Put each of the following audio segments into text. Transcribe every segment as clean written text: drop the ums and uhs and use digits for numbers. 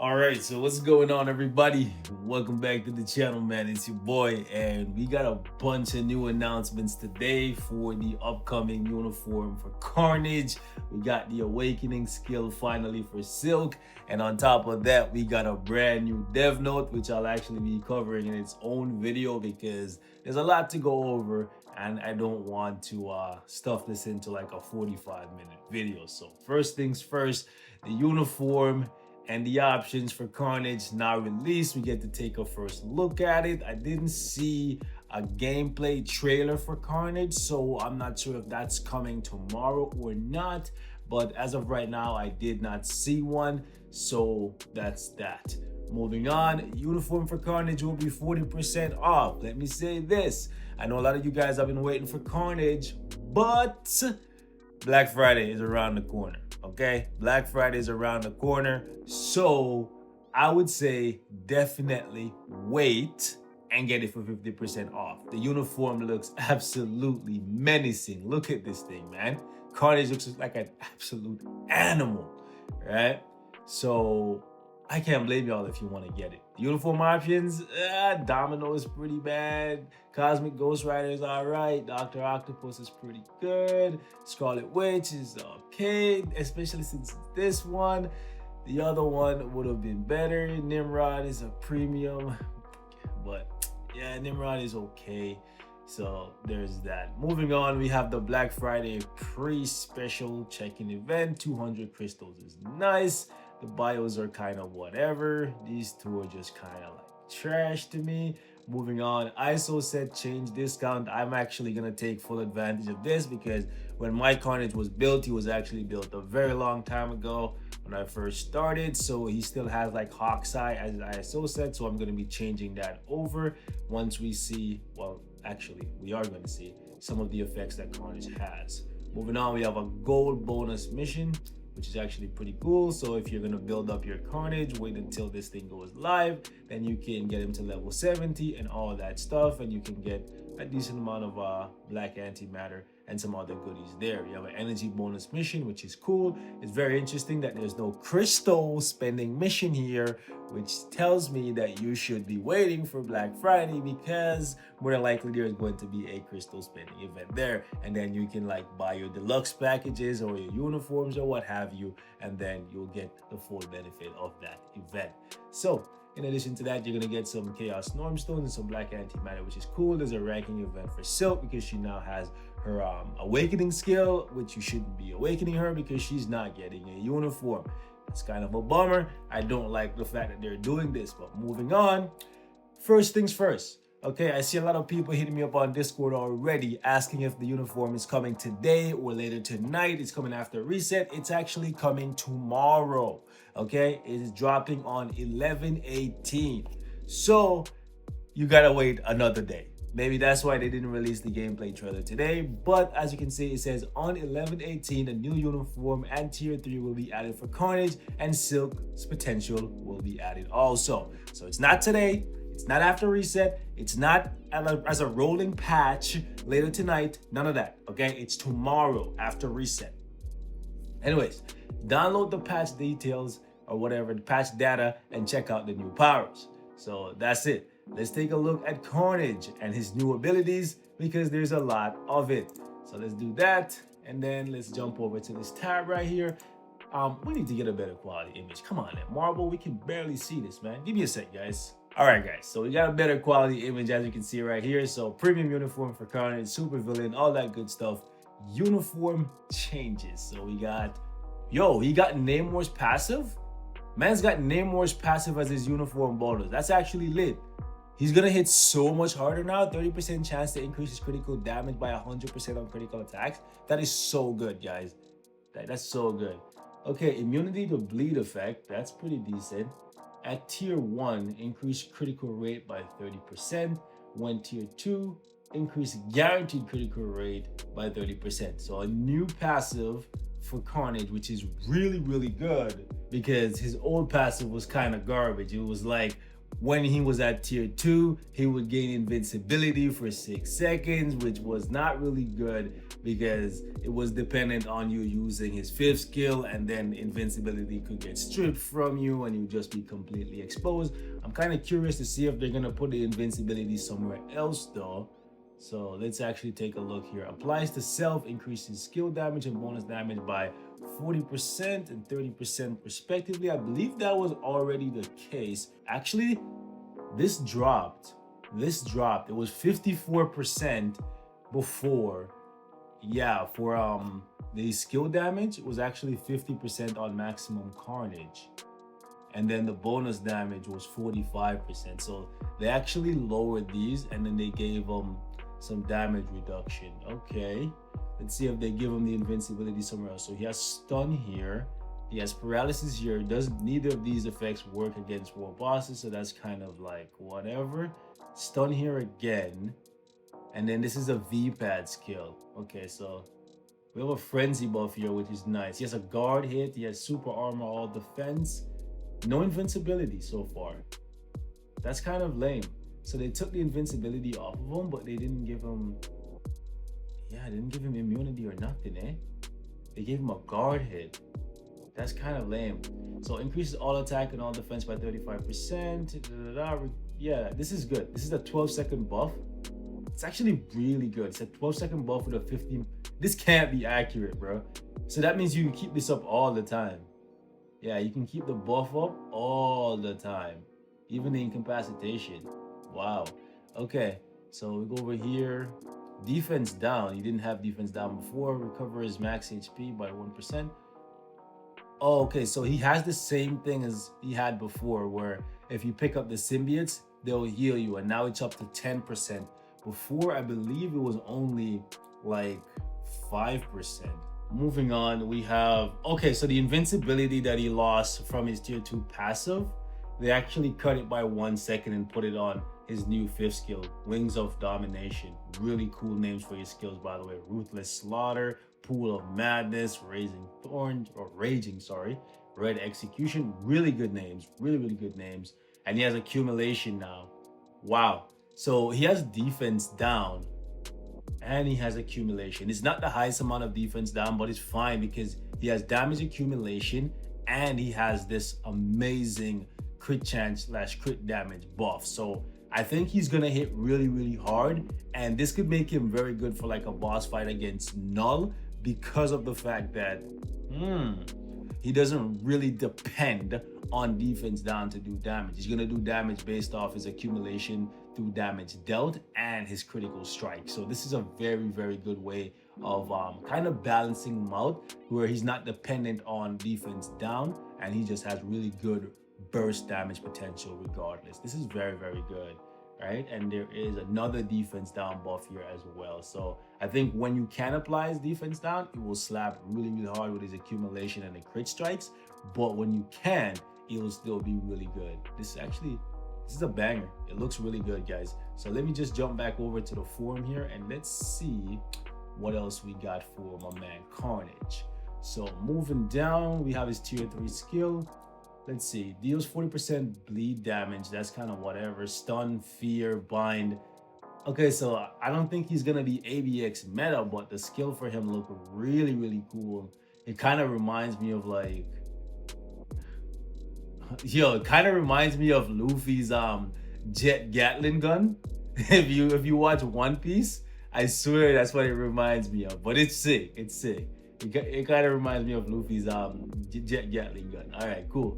All right, so what's going on, everybody? Welcome back to the channel, man. It's your boy, and we got a bunch of new announcements today for the upcoming uniform for Carnage. We got the Awakening skill finally for Silk, and on top of that, we got a brand new dev note, which I'll actually be covering in its own video because there's a lot to go over, and I don't want to stuff this into like a 45-minute video. So first things first, the uniform and the options for Carnage now released. We get to take a first look at it. I didn't see a gameplay trailer for Carnage, so I'm not sure if that's coming tomorrow or not, but as of right now I did not see one, so that's that. Moving on, uniform for Carnage will be 40% off. Let me say this, I know a lot of you guys have been waiting for Carnage, but Black Friday is around the corner. Okay, Black Friday is around the corner, so I would say definitely wait and get it for 50% off. The uniform looks absolutely menacing. Look at this thing, man. Carnage looks like an absolute animal, right? So I can't blame y'all if you want to get it. The uniform options, Domino is pretty bad. Cosmic Ghost Rider is all right. Dr. Octopus is pretty good. Scarlet Witch is okay, especially since this one. The other one would have been better. Nimrod is a premium, but yeah, Nimrod is okay. So there's that. Moving on, we have the Black Friday pre-special check-in event. 200 crystals is nice. The bios are kind of whatever. These two are just kind of like trash to me. Moving on, ISO set change discount. I'm actually going to take full advantage of this because when my Carnage was built, he was actually built a very long time ago when I first started. So he still has like Hawkeye as an ISO set. So I'm going to be changing that over once we see, well, actually, we are going to see some of the effects that Carnage has. Moving on, we have a gold bonus mission, which is actually pretty cool. So if you're gonna build up your Carnage, wait until this thing goes live, then you can get him to level 70 and all that stuff, and you can get a decent amount of black antimatter and some other goodies there. You have an energy bonus mission, which is cool. It's very interesting that there's no crystal spending mission here, which tells me that you should be waiting for Black Friday because more than likely there's going to be a crystal spending event there, and then you can like buy your deluxe packages or your uniforms or what have you, and then you'll get the full benefit of that event. So in addition to that, you're gonna get some Chaos Stormstones and some Black Antimatter, which is cool. There's a ranking event for Silk because she now has her Awakening skill, which you shouldn't be awakening her because she's not getting a uniform. It's kind of a bummer. I don't like the fact that they're doing this, but moving on. First things first. Okay, I see a lot of people hitting me up on Discord already asking if the uniform is coming today or later tonight. It's coming after reset. It's actually coming tomorrow. Okay, it is dropping on 11/18. So you gotta wait another day. Maybe that's why they didn't release the gameplay trailer today. But as you can see, it says on 11/18, a new uniform and tier 3 will be added for Carnage, and Silk's potential will be added also. So it's not today. It's not after reset. It's not as a rolling patch later tonight. None of that, okay? It's tomorrow after reset. Anyways, download the patch details or whatever, the patch data, and check out the new powers. So that's it. Let's take a look at Carnage and his new abilities because there's a lot of it. So let's do that, and then let's jump over to this tab right here. We need to get a better quality image. Come on, Marble, we can barely see this, man. Give me a sec, guys. All right, guys, so we got a better quality image as you can see right here. So premium uniform for Carnage, super villain, all that good stuff. Uniform changes. So we got, he got NAMOR's passive. Man's got NAMOR's passive as his uniform bonus. That's actually lit. He's gonna hit so much harder now. 30% chance to increase his critical damage by 100% on critical attacks. That is so good, guys. That's so good. Okay, immunity to bleed effect. That's pretty decent. At tier 1, increase critical rate by 30%. When tier 2, increase guaranteed critical rate by 30%. So a new passive for Carnage, which is really, really good because his old passive was kind of garbage. It was like When he was at tier 2, he would gain invincibility for 6 seconds, which was not really good because it was dependent on you using his 5th skill, and then invincibility could get stripped from you and you'd just be completely exposed. I'm kind of curious to see if they're going to put the invincibility somewhere else though. So let's actually take a look here. Applies to self, increases skill damage and bonus damage by 40% and 30% respectively. I believe that was already the case. Actually, this dropped. It was 54% before. Yeah, for the skill damage, it was actually 50% on maximum carnage. And then the bonus damage was 45%. So they actually lowered these and then they gave some damage reduction. Okay, let's see if they give him the invincibility somewhere else. So he has stun here, he has paralysis here. Does neither of these effects work against war bosses, so that's kind of like whatever. Stun here again, and then this is a V-pad skill. Okay, so we have a frenzy buff here, which is nice. He has a guard hit, he has super armor, all defense, no invincibility so far. That's kind of lame. So they took the invincibility off of him, but they didn't give him, yeah, they didn't give him immunity or nothing, eh? They gave him a guard hit. That's kind of lame. So increases all attack and all defense by 35%. Yeah, this is good. This is a 12-second buff. It's actually really good. It's a 12-second buff with a 15. This can't be accurate, bro. So that means you can keep this up all the time. Yeah, you can keep the buff up all the time, even the incapacitation. Wow. Okay, so we go over here. Defense down. He didn't have defense down before. Recover his max HP by 1%. Oh, okay, so he has the same thing as he had before, where if you pick up the symbiotes, they'll heal you, and now it's up to 10%. Before, I believe it was only like 5%. Moving on, we have, okay, so the invincibility that he lost from his tier 2 passive, they actually cut it by 1 second and put it on his new 5th skill, Wings of Domination. Really cool names for your skills, by the way. Ruthless Slaughter, Pool of Madness, Raging, Red Execution. Really good names, really good names. And he has accumulation now. Wow. So he has defense down and he has accumulation. It's not the highest amount of defense down, but it's fine because he has damage accumulation and he has this amazing crit chance / crit damage buff. So I think he's gonna hit really hard, and this could make him very good for like a boss fight against Null because of the fact that he doesn't really depend on defense down to do damage. He's gonna do damage based off his accumulation through damage dealt and his critical strike. So this is a very good way of kind of balancing him out, where he's not dependent on defense down and he just has really good burst damage potential regardless. This is very good, right? And there is another defense down buff here as well. So I think when you can apply his defense down, it will slap really hard with his accumulation and the crit strikes, but when you can, it will still be really good. This is a banger. It looks really good, guys. So let me just jump back over to the forum here and let's see what else we got for my man Carnage. So moving down, we have his tier 3 skill. Let's see, deals 40% bleed damage. That's kind of whatever. Stun, fear, bind. Okay, so I don't think he's gonna be ABX meta, but the skill for him look really cool. It kind of reminds me of like, it kind of reminds me of Luffy's jet Gatling gun. If you watch One Piece, I swear that's what it reminds me of. But it's sick. It's sick. It kind of reminds me of Luffy's jet Gatling gun. All right, cool.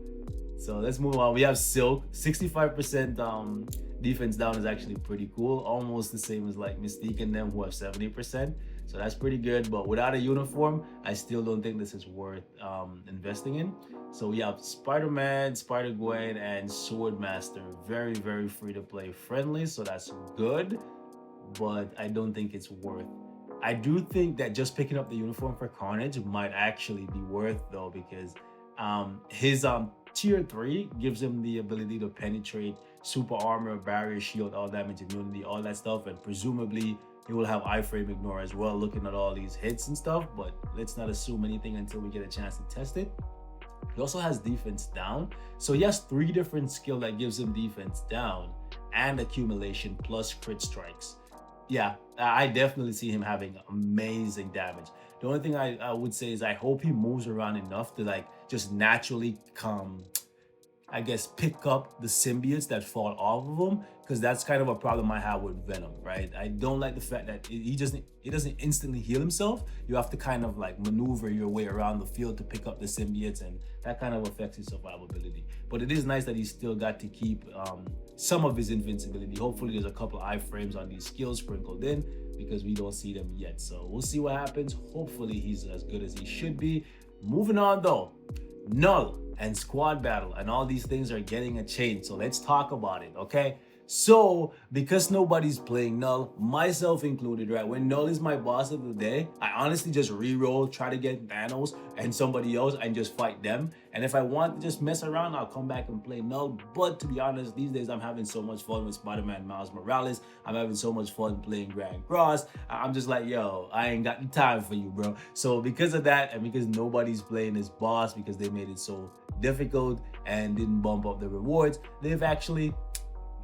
So let's move on. We have Silk. 65% defense down is actually pretty cool. Almost the same as like Mystique and them, who have 70%. So that's pretty good. But without a uniform, I still don't think this is worth investing in. So we have Spider-Man, Spider-Gwen, and Swordmaster. Very free to play friendly. So that's good. But I don't think it's worth. I do think that just picking up the uniform for Carnage might actually be worth though, because his tier 3 gives him the ability to penetrate, super armor, barrier, shield, all damage, immunity, all that stuff, and presumably he will have iframe ignore as well, looking at all these hits and stuff, but let's not assume anything until we get a chance to test it. He also has defense down. So he has 3 different skill that gives him defense down and accumulation plus crit strikes. Yeah, I definitely see him having amazing damage. The only thing I would say is I hope he moves around enough to like just naturally come, I guess, pick up the symbiotes that fall off of him, because that's kind of a problem I have with Venom, right? I don't like the fact that he doesn't instantly heal himself. You have to kind of like maneuver your way around the field to pick up the symbiotes, and that kind of affects his survivability. But it is nice that he's still got to keep some of his invincibility. Hopefully there's a couple of iframes on these skills sprinkled in, because we don't see them yet. So we'll see what happens. Hopefully he's as good as he should be. Moving on though, Null and squad battle and all these things are getting a change. So let's talk about it, okay? So because nobody's playing Null, myself included, right? When Null is my boss of the day, I honestly just re-roll, try to get Thanos and somebody else and just fight them. And if I want to just mess around, I'll come back and play Null. But to be honest, these days I'm having so much fun with Spider-Man Miles Morales. I'm having so much fun playing Grand Cross. I'm just like, yo, I ain't got the time for you, bro. So because of that, and because nobody's playing this boss because they made it so difficult and didn't bump up the rewards, they've actually,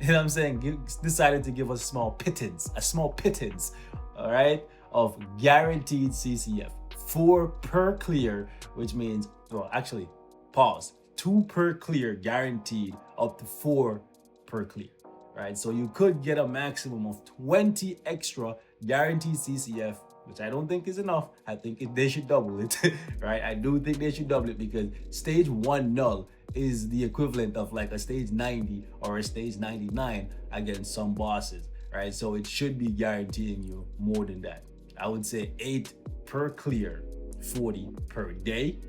you know what I'm saying, decided to give us a small pittance, all right, of guaranteed CCF. 4 per clear, which means, well, actually, pause. 2 per clear guaranteed, up to 4 per clear, right? So you could get a maximum of 20 extra guaranteed CCF, which I don't think is enough. I think they should double it, right? I do think they should double it, because stage 1 Null is the equivalent of like a stage 90 or a stage 99 against some bosses, right? So it should be guaranteeing you more than that. I would say 8 per clear, 40 per day.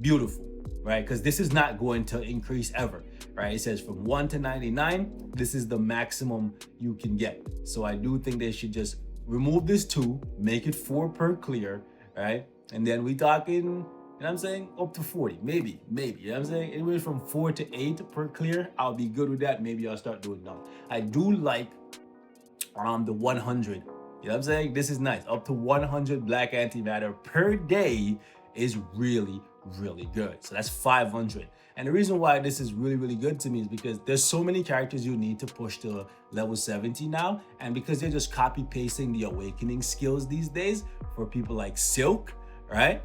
Beautiful, right? Because this is not going to increase ever, right? It says from 1 to 99, this is the maximum you can get. So I do think they should just remove this 2, make it 4 per clear, right? And then we talking, you know what I'm saying, up to 40, maybe, you know what I'm saying? Anywhere from 4 to 8 per clear, I'll be good with that. Maybe I'll start doing that. I do like the 100, you know what I'm saying? This is nice. Up to 100 black antimatter per day is really, really good. So that's 500. And the reason why this is really, really good to me is because there's so many characters you need to push to level 70 now. And because they're just copy pasting the awakening skills these days for people like Silk, right?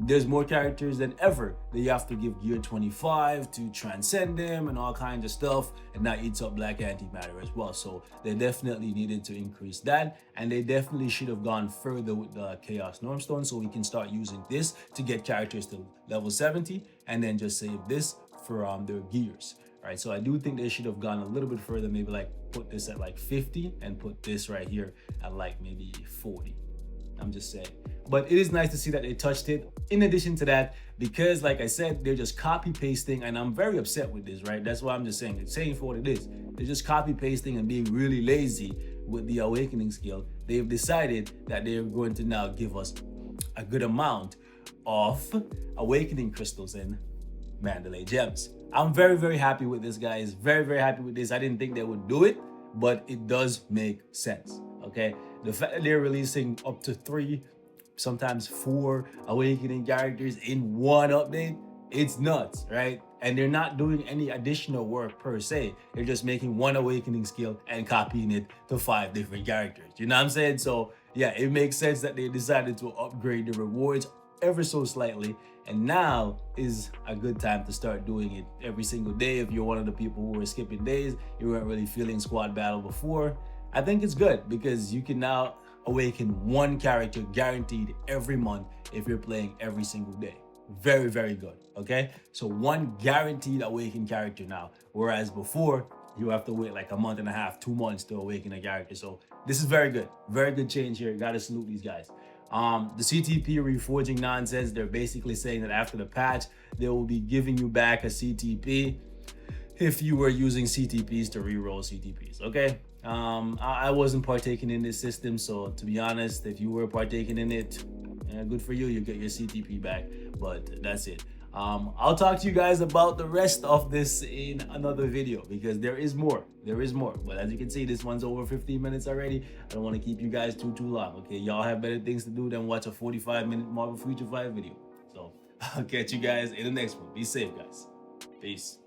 There's more characters than ever that you have to give gear 25 to transcend them and all kinds of stuff, and that eats up black antimatter as well. So they definitely needed to increase that, and they definitely should have gone further with the Chaos Normstone, so we can start using this to get characters to level 70 and then just save this for their gears. Right, so I do think they should have gone a little bit further, maybe like put this at like 50 and put this right here at like maybe 40. I'm just saying. But it is nice to see that they touched it. In addition to that, because like I said, they're just copy pasting, and I'm very upset with this, right? That's why I'm just saying, it's saying for what it is. They're just copy pasting and being really lazy with the awakening skill. They've decided that they're going to now give us a good amount of awakening crystals and Mandalay gems. I'm very, very happy with this, guys. Very, very happy with this. I didn't think they would do it, but it does make sense, okay? The fact that they're releasing up to 3, sometimes 4 awakening characters in one update, it's nuts, right? And they're not doing any additional work per se. They're just making one awakening skill and copying it to 5 different characters. You know what I'm saying? So yeah, it makes sense that they decided to upgrade the rewards ever so slightly, and now is a good time to start doing it every single day. If you're one of the people who were skipping days, you weren't really feeling squad battle before, I think it's good, because you can now awaken 1 character guaranteed every month if you're playing every single day. Very, very good, okay? So 1 guaranteed awaken character now, whereas before you have to wait like a month and a half, 2 months to awaken a character. So this is very good change here. Gotta salute these guys. The CTP reforging nonsense, they're basically saying that after the patch, they will be giving you back a CTP if you were using CTPs to reroll CTPs, okay? I wasn't partaking in this system, so to be honest, if you were partaking in it, good for you, you get your CTP back, but that's it. I'll talk to you guys about the rest of this in another video, because there is more, but as you can see, this one's over 15 minutes already. I don't want to keep you guys too long, okay? Y'all have better things to do than watch a 45-minute Marvel Future 5 video. So I'll catch you guys in the next one. Be safe, guys. Peace.